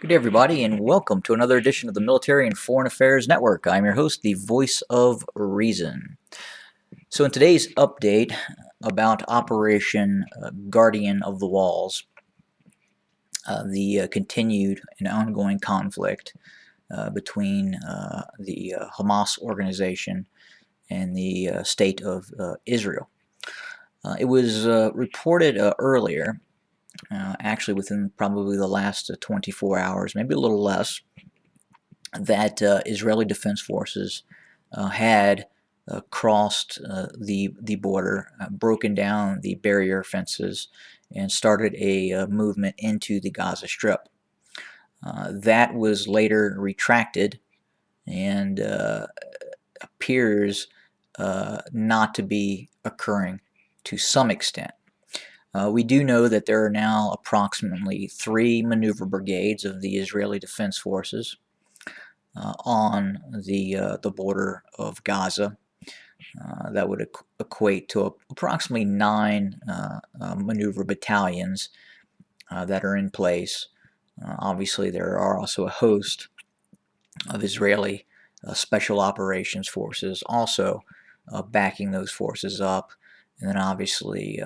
Good day, everybody, and welcome to another edition of the Military and Foreign Affairs Network. I'm your host, the voice of reason. So, in today's update about Operation Guardian of the Walls, the continued and ongoing conflict between the Hamas organization and the state of Israel. It was reported earlier, actually within probably the last 24 hours, maybe a little less, that Israeli Defense Forces had crossed the border, broken down the barrier fences, and started a movement into the Gaza Strip. That was later retracted and appears not to be occurring to some extent. We do know that there are now approximately 3 maneuver brigades of the Israeli Defense Forces on the border of Gaza. That would equate to approximately 9 maneuver battalions that are in place. Obviously, there are also a host of Israeli special operations forces also backing those forces up, and then obviously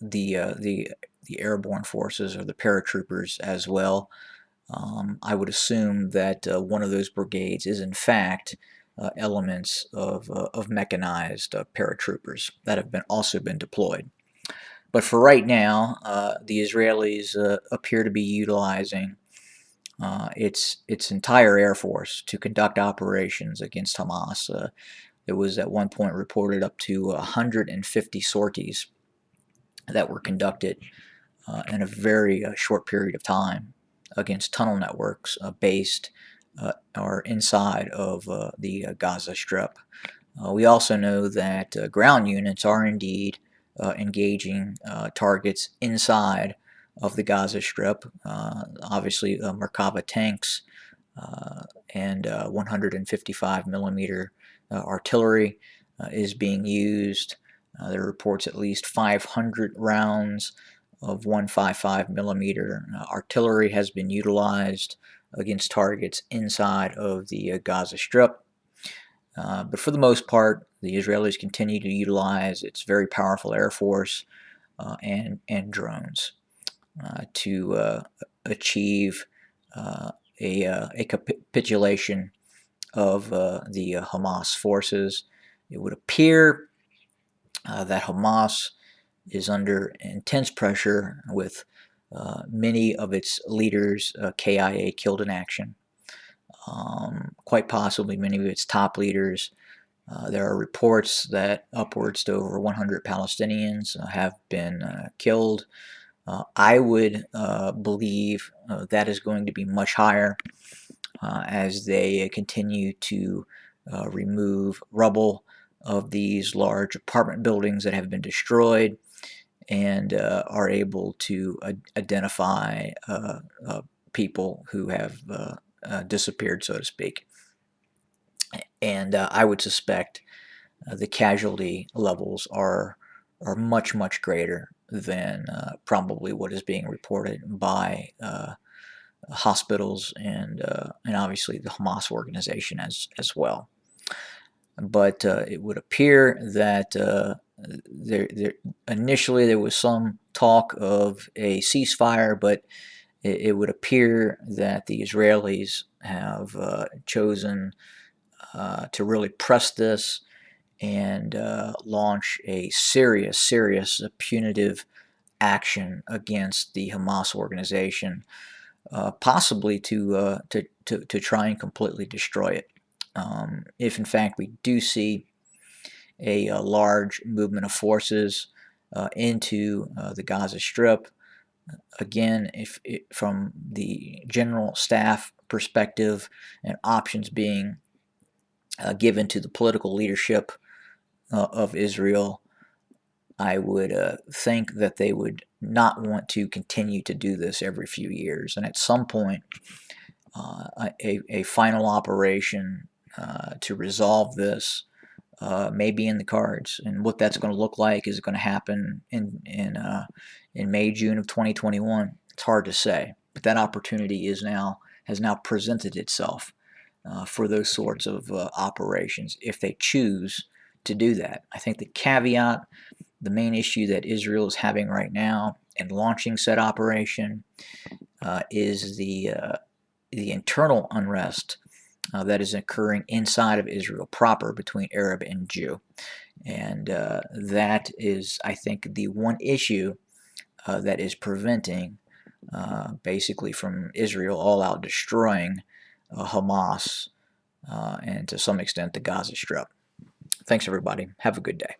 the airborne forces or the paratroopers as well. I would assume that one of those brigades is in fact elements of mechanized paratroopers that have also been deployed. But for right now, the Israelis appear to be utilizing its entire air force to conduct operations against Hamas. It was at one point reported up to 150 sorties that were conducted in a very short period of time against tunnel networks based or inside of the Gaza Strip. We also know that ground units are indeed engaging targets inside of the Gaza Strip. Obviously, Merkava tanks and 155 millimeter artillery is being used. There are reports at least 500 rounds of 155 millimeter artillery has been utilized against targets inside of the Gaza Strip. But for the most part, the Israelis continue to utilize its very powerful air force and drones to achieve a capitulation of the Hamas forces. It would appear that Hamas is under intense pressure with many of its leaders, KIA, killed in action. Quite possibly many of its top leaders. There are reports that upwards to over 100 Palestinians have been killed. I would believe that is going to be much higher as they continue to remove rubble of these large apartment buildings that have been destroyed and are able to identify people who have disappeared, so to speak. And I would suspect the casualty levels are much, much greater than probably what is being reported by hospitals and obviously the Hamas organization as well. But it would appear that initially there was some talk of a ceasefire, but it would appear that the Israelis have chosen to really press this and launch a serious punitive action against the Hamas organization, possibly to try and completely destroy it. If in fact we do see a large movement of forces into the Gaza Strip, again, from the general staff perspective and options being given to the political leadership of Israel, I would think that they would not want to continue to do this every few years. And at some point, a final operation to resolve this may be in the cards. And what that's going to look like is going to happen in May, June of 2021. It's hard to say. but that opportunity has now presented itself for those sorts of operations if they choose to do that. I think the caveat, the main issue that Israel is having right now in launching said operation is the internal unrest that is occurring inside of Israel proper between Arab and Jew. And that is, I think, the one issue that is preventing basically from Israel all out destroying Hamas and to some extent the Gaza Strip. Thanks, everybody. Have a good day.